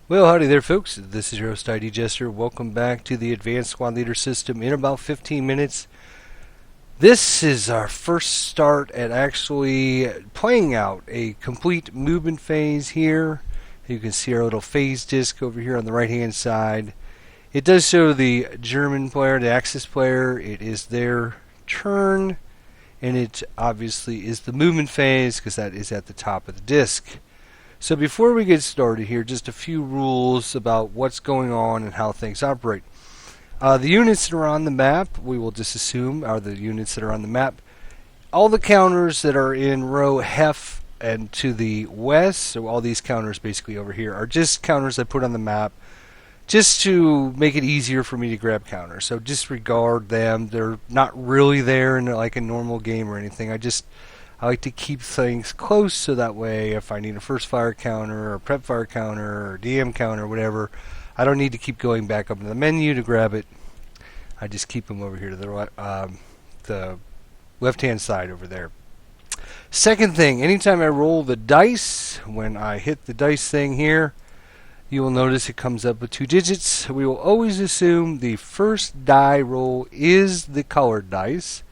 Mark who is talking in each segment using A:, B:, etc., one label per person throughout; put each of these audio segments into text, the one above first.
A: Well, howdy there, folks. This is your host, idjester. Welcome back to the Advanced Squad Leader System in about 15 minutes. This is our first start at actually playing out a complete movement phase here. You can see our little phase disc over here on the right-hand side. It does show the German player, the Axis player. It is their turn, and it obviously is the movement phase because that is at the top of the disc. So before we get started here, just a few rules about what's going on and how things operate. The units that are on the map, we will just assume are the units that are on the map. All the counters that are in row Hef and to the west, so all these counters basically over here, are just counters I put on the map just to make it easier for me to grab counters. So disregard them. They're not really there in like a normal game or anything. I like to keep things close so that way if I need a first fire counter or prep fire counter or DM counter or whatever, I don't need to keep going back up to the menu to grab it. I just keep them over here to the left-hand side over there. Second thing, anytime I roll the dice, when I hit the dice thing here, you will notice it comes up with 2 digits. We will always assume the first die roll is the colored dice.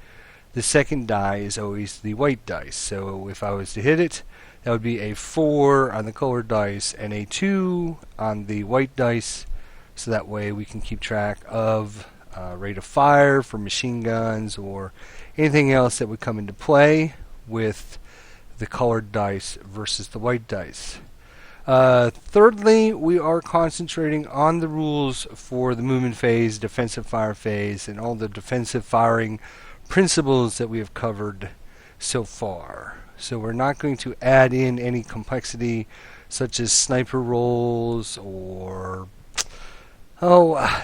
A: The second die is always the white dice. So if I was to hit it, that would be a 4 on the colored dice and a 2 on the white dice. So that way we can keep track of rate of fire for machine guns or anything else that would come into play with the colored dice versus the white dice. Thirdly, we are concentrating on the rules for the movement phase, defensive fire phase, and all the defensive firing principles that we have covered so far. So we're not going to add in any complexity such as sniper rolls or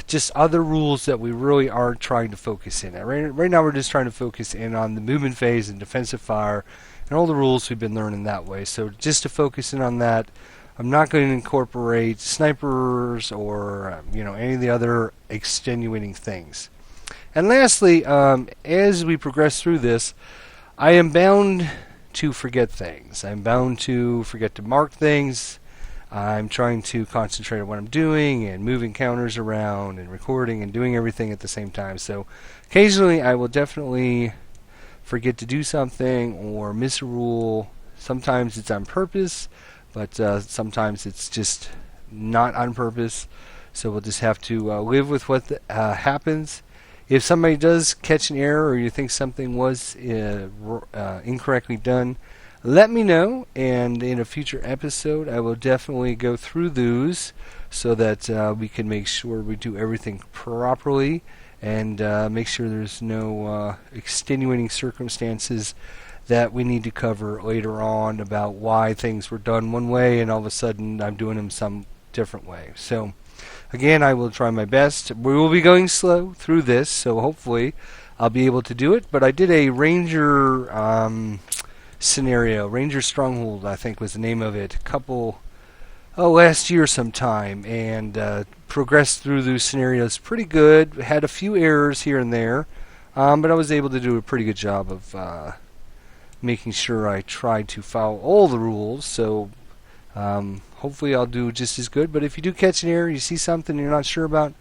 A: just other rules that we really aren't trying to focus in. Right now we're just trying to focus in on the movement phase and defensive fire and all the rules we've been learning that way. So just to focus in on that, I'm not going to incorporate snipers or any of the other extenuating things. And lastly, as we progress through this, I am bound to forget things. I'm bound to forget to mark things. I'm trying to concentrate on what I'm doing and moving counters around and recording and doing everything at the same time. So occasionally I will definitely forget to do something or miss a rule. Sometimes it's on purpose, but sometimes it's just not on purpose. So we'll just have to live with what happens. If somebody does catch an error or you think something was incorrectly done, let me know, and in a future episode I will definitely go through those so that we can make sure we do everything properly and make sure there's no extenuating circumstances that we need to cover later on about why things were done one way and all of a sudden I'm doing them some different way. So again, I will try my best. We will be going slow through this, so hopefully I'll be able to do it. But I did a Ranger scenario, Ranger Stronghold, I think was the name of it, last year sometime, and progressed through those scenarios pretty good. Had a few errors here and there, but I was able to do a pretty good job of making sure I tried to follow all the rules. So hopefully I'll do just as good. But if you do catch an error, you see something you're not sure about,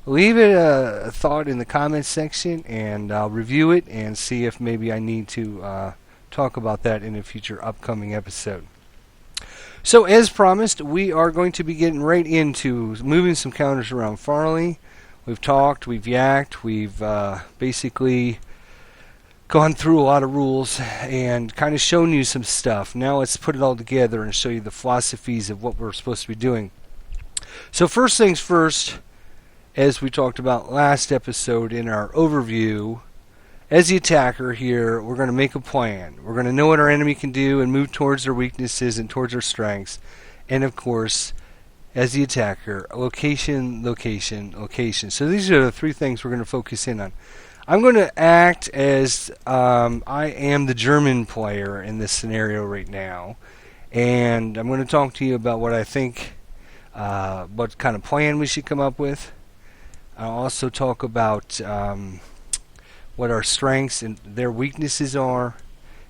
A: leave it a thought in the comments section, and I'll review it and see if maybe I need to talk about that in a future upcoming episode. So as promised, we are going to be getting right into moving some counters around Farley. We've talked, we've yacked, we've basically gone through a lot of rules and kind of shown you some stuff. Now let's put it all together and show you the philosophies of what we're supposed to be doing. So first things first, as we talked about last episode in our overview, as the attacker here, we're going to make a plan. We're going to know what our enemy can do and move towards their weaknesses and towards their strengths. And of course, as the attacker, location, location, location. So these are the 3 things we're going to focus in on. I'm going to act as I am the German player in this scenario right now. And I'm going to talk to you about what I think, what kind of plan we should come up with. I'll also talk about what our strengths and their weaknesses are,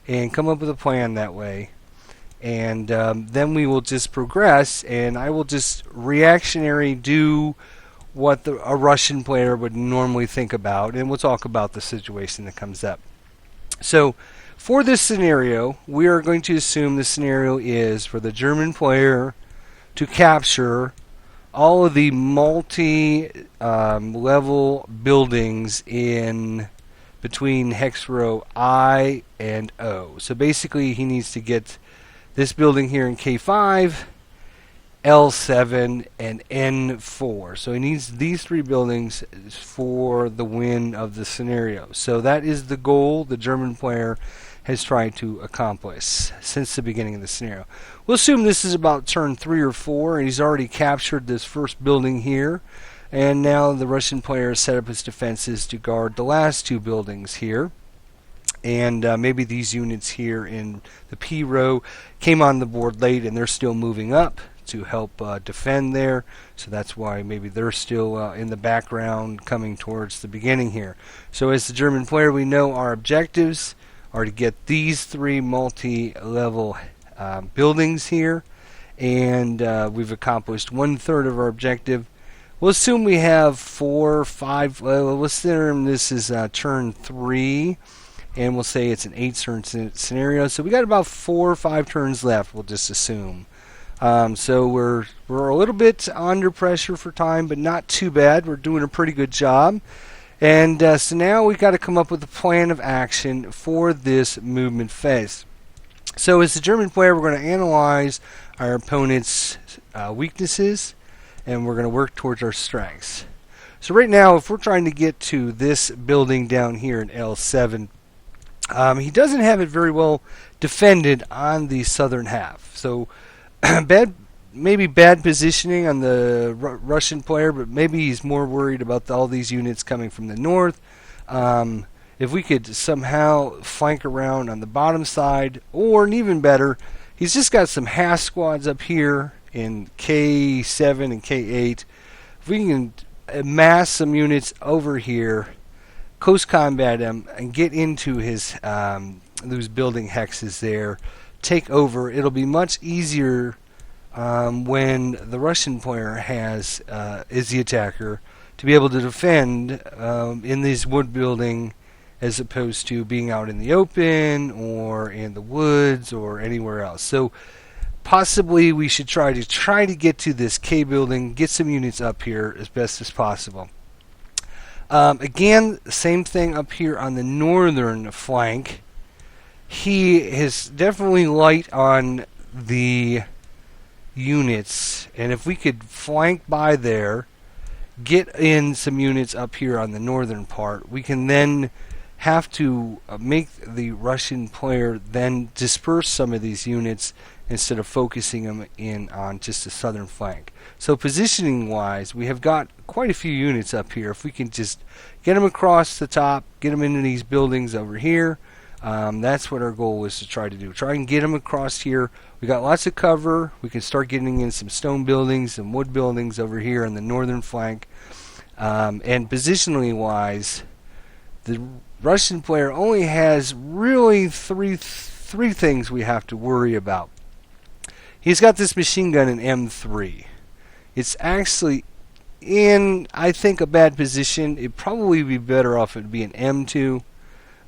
A: and come up with a plan that way. and then we will just progress, and I will just reactionary do what a Russian player would normally think about, and we'll talk about the situation that comes up. So for this scenario, we are going to assume the scenario is for the German player to capture all of the multi-level buildings in between hex row I and O. So basically he needs to get this building here in K5, L7, and N4. So he needs these three buildings for the win of the scenario. So that is the goal the German player has tried to accomplish since the beginning of the scenario. We'll assume this is about turn 3 or 4, and he's already captured this first building here. And now the Russian player has set up his defenses to guard the last two buildings here. And maybe these units here in the P row came on the board late, and they're still moving up to help defend there. So that's why maybe they're still in the background coming towards the beginning here. So as the German player, we know our objectives are to get these three multi-level buildings here, and we've accomplished 1/3 of our objective. We'll assume we have 4 or 5. Let's assume this is turn 3, and we'll say it's an 8-turn scenario. So we got about 4 or 5 turns left. We'll just assume. So we're a little bit under pressure for time, but not too bad. We're doing a pretty good job. And so now we've got to come up with a plan of action for this movement phase. So as the German player, we're going to analyze our opponent's weaknesses, and we're going to work towards our strengths. So right now, if we're trying to get to this building down here in L7, he doesn't have it very well defended on the southern half. So maybe bad positioning on the Russian player, but maybe he's more worried about all these units coming from the north. If we could somehow flank around on the bottom side, or and even better, he's just got some half squads up here in K7 and K8. If we can amass some units over here, coast combat him, and get into his those building hexes there, take over, it'll be much easier when the Russian player is the attacker to be able to defend in this wood building, as opposed to being out in the open or in the woods or anywhere else. So possibly we should try to get to this K building, get some units up here as best as possible. Again, same thing up here on the northern flank. He is definitely light on the units, and if we could flank by there, get in some units up here on the northern part, we can then have to make the Russian player then disperse some of these units instead of focusing them in on just the southern flank. So positioning wise, we have got quite a few units up here. If we can just get them across the top, get them into these buildings over here, that's what our goal is to try to do. Try and get them across here. We got lots of cover. We can start getting in some stone buildings, some wood buildings over here on the northern flank. And positionally wise, the Russian player only has really three things we have to worry about. He's got this machine gun in M3. It's actually in, I think, a bad position. It'd probably be better off it be an M2,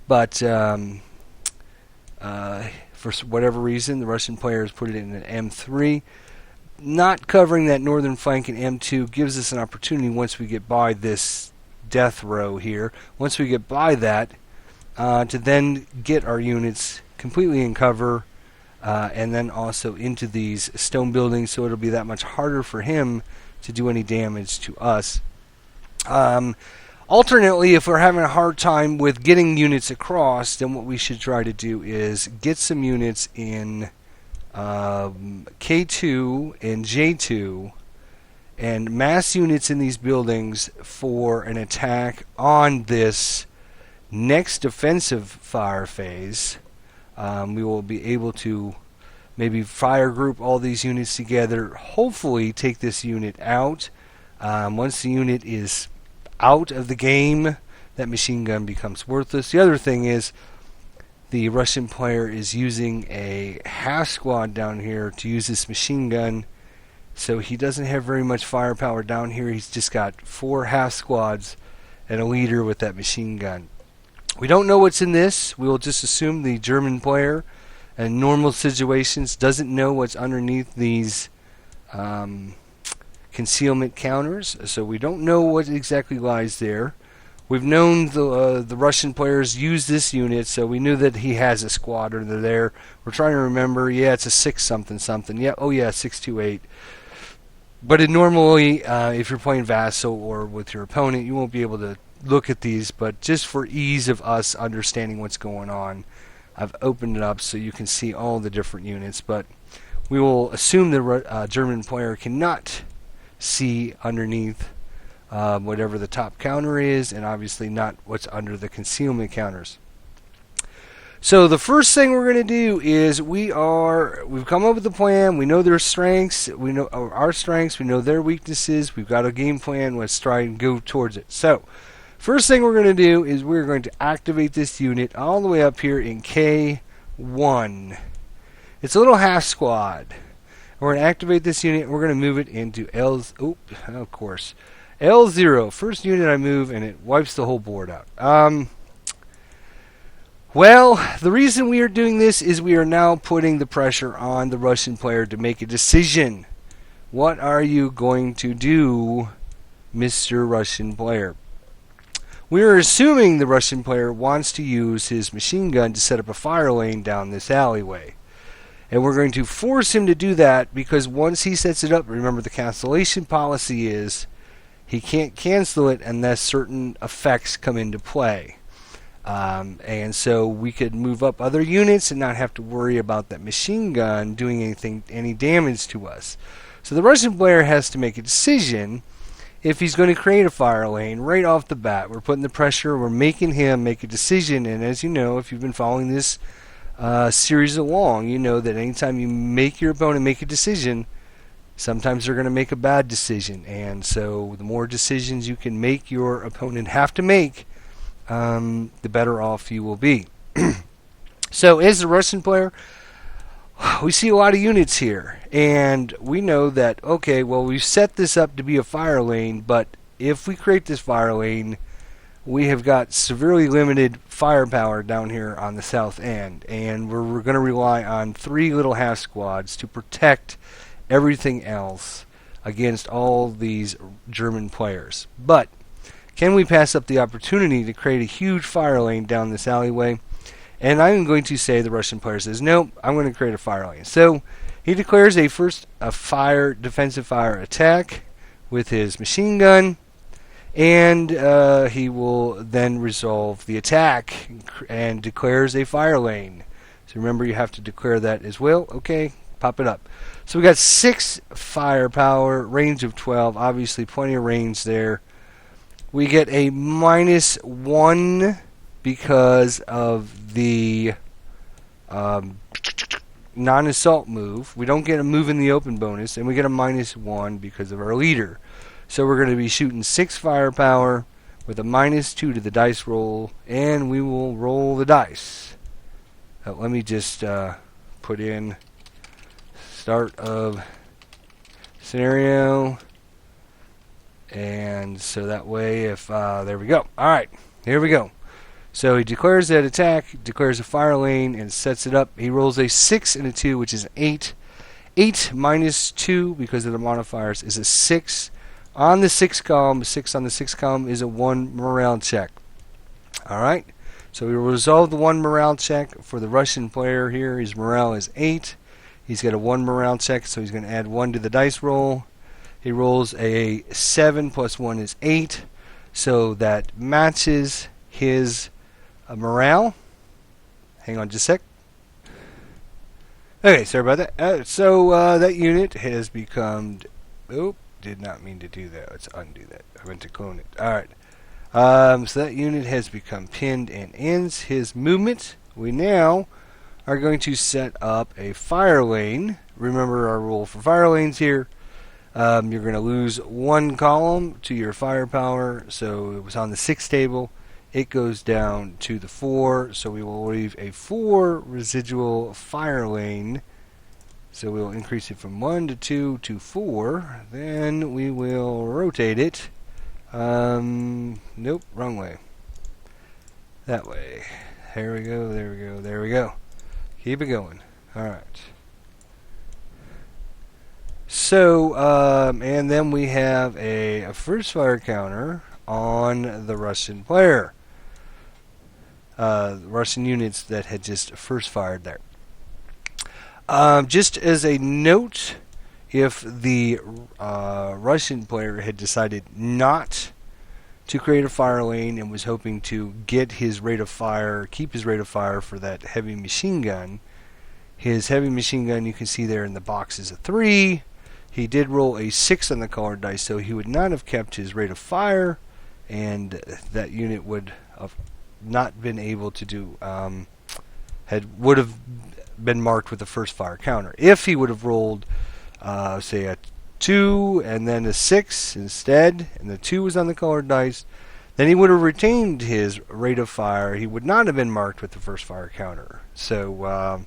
A: but for whatever reason, the Russian player has put it in an M3. Not covering that northern flank in M2 gives us an opportunity once we get by this death row here. Once we get by that, to then get our units completely in cover, and then also into these stone buildings, so it'll be that much harder for him to do any damage to us. Alternately, if we're having a hard time with getting units across, then what we should try to do is get some units in K2 and J2 and mass units in these buildings for an attack on this next defensive fire phase. We will be able to maybe fire group all these units together, hopefully take this unit out. Once the unit is out of the game, that machine gun becomes worthless. The other thing is, the Russian player is using a half squad down here to use this machine gun. So he doesn't have very much firepower down here. He's just got 4 half squads and a leader with that machine gun. We don't know what's in this. We will just assume the German player in normal situations doesn't know what's underneath these concealment counters. So we don't know what exactly lies there. We've known the Russian players use this unit, so we knew that he has a squad under there. We're trying to remember. Yeah, it's a 6 something something. Yeah, oh yeah, 628. But normally, if you're playing Vassal or with your opponent, you won't be able to look at these. But just for ease of us understanding what's going on, I've opened it up so you can see all the different units. But we will assume the German player cannot see underneath whatever the top counter is, and obviously not what's under the concealment counters. So the first thing we're going to do is we've come up with a plan. We know their strengths. We know our strengths. We know their weaknesses. We've got a game plan. Let's try and go towards it. So first thing we're going to do is we're going to activate this unit all the way up here in K1. It's a little half squad. We're going to activate this unit. We're going to move it into L0. First unit I move, and it wipes the whole board out. Well, the reason we are doing this is we are now putting the pressure on the Russian player to make a decision. What are you going to do, Mr. Russian player? We are assuming the Russian player wants to use his machine gun to set up a fire lane down this alleyway. And we're going to force him to do that because once he sets it up, remember the cancellation policy is he can't cancel it unless certain effects come into play. And so we could move up other units and not have to worry about that machine gun doing any damage to us. So the Russian player has to make a decision if he's going to create a fire lane right off the bat. We're putting the pressure, we're making him make a decision, and as you know, if you've been following this series along, you know that anytime you make your opponent make a decision, sometimes they're going to make a bad decision. And so the more decisions you can make your opponent have to make, the better off you will be. So as a Russian player, we see a lot of units here, and we know that, okay, well, we've set this up to be a fire lane, but if we create this fire lane, we have got severely limited firepower down here on the south end, and we're going to rely on 3 little half squads to protect everything else against all these German players. But can we pass up the opportunity to create a huge fire lane down this alleyway? And I'm going to say the Russian player says, no, I'm going to create a fire lane. So he declares a defensive fire attack with his machine gun, and he will then resolve the attack and declares a fire lane. So remember, you have to declare that as well. Okay, pop it up. So we got 6 firepower, range of 12, obviously plenty of range there. We get a -1 because of the non-assault move. We don't get a move in the open bonus, and we get a -1 because of our leader. So we're going to be shooting 6 firepower with a -2 to the dice roll, and we will roll the dice. Let me just put in start of scenario. And so that way, if there we go. All right, here we go. So he declares that attack, declares a fire lane, and sets it up. He rolls a 6 and a 2, which is an 8. 8 -2 because of the modifiers is a 6 on the 6 column. 6 on the 6 column is a 1 morale check. All right. So we will resolve the 1 morale check for the Russian player here. His morale is 8. He's got a 1 morale check, so he's going to add 1 to the dice roll. He rolls a 7 plus 1 is 8, so that matches his morale. Hang on just a sec. Okay, sorry about that. So that unit has become... Oh, did not mean to do that. Let's undo that. I meant to clone it. Alright. So that unit has become pinned and ends his movement. We now are going to set up a fire lane. Remember our rule for fire lanes here. You're going to lose 1 column to your firepower, so it was on the 6 table. it goes down to the 4, so we will leave a 4 residual fire lane. So we will increase it from 1 to 2 to 4. Then we will rotate it. Nope, wrong way. That way. There we go, there we go, there we go. Keep it going. Alright. So, and then we have a first fire counter on the Russian player. Russian units that had just first fired there. Just as a note, if the Russian player had decided not to create a fire lane and was hoping to get his rate of fire, keep his rate of fire for that heavy machine gun, his heavy machine gun, you can see there in the box, is a 3. He did roll a 6 on the colored dice, so he would not have kept his rate of fire, and that unit would have not been able to do, would have been marked with the first fire counter. If he would have rolled, say, a 2 and then a 6 instead, and the 2 was on the colored dice, then he would have retained his rate of fire. He would not have been marked with the first fire counter. So,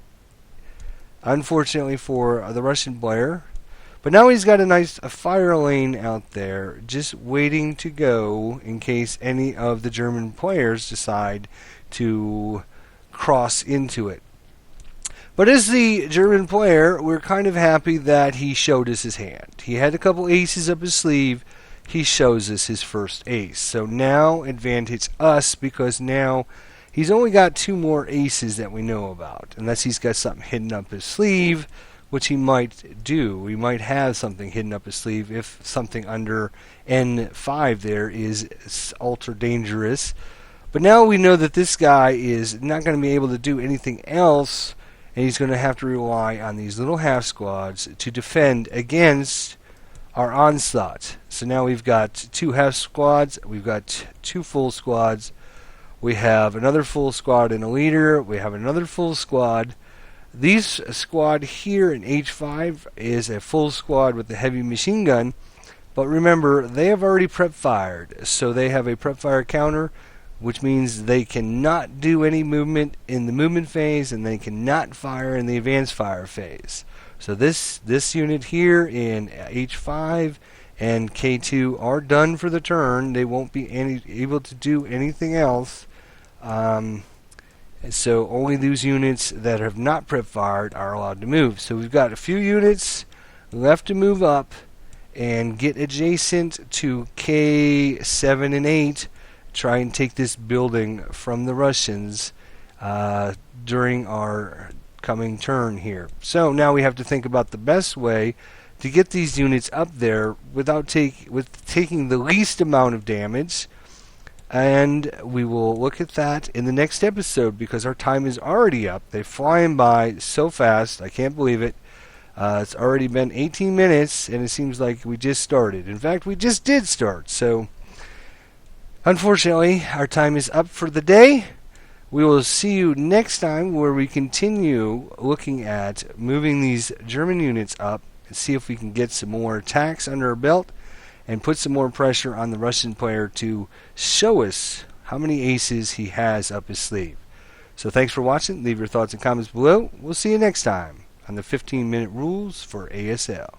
A: unfortunately for the Russian player, but now he's got a nice fire lane out there just waiting to go in case any of the German players decide to cross into it. But as the German player, we're kind of happy that he showed us his hand. He had a couple aces up his sleeve. He shows us his first ace. So now advantage us, because now he's only got 2 more aces that we know about. Unless he's got something hidden up his sleeve, which he might do. We might have something hidden up his sleeve if something under N5 there is ultra dangerous. But now we know that this guy is not going to be able to do anything else, and he's going to have to rely on these little half squads to defend against our onslaught. So now we've got 2 half squads, we've got 2 full squads, we have another full squad and a leader, we have another full squad. This squad here in H5 is a full squad with the heavy machine gun, but remember, they have already prep fired, so they have a prep fire counter, which means they cannot do any movement in the movement phase, and they cannot fire in the advanced fire phase. So this unit here in H5 and K2 are done for the turn. They won't be able to do anything else. So only those units that have not prep fired are allowed to move. So we've got a few units left to move up and get adjacent to K7 and 8. Try and take this building from the Russians during our coming turn here. So now we have to think about the best way to get these units up there without taking the least amount of damage. And we will look at that in the next episode, because our time is already up. They're flying by so fast. I can't believe it. It's already been 18 minutes, and it seems like we just started. In fact, we just did start. So, unfortunately, our time is up for the day. We will see you next time, where we continue looking at moving these German units up and see if we can get some more attacks under our belt and put some more pressure on the Russian player to show us how many aces he has up his sleeve. So thanks for watching. Leave your thoughts and comments below. We'll see you next time on the 15-minute rules for ASL.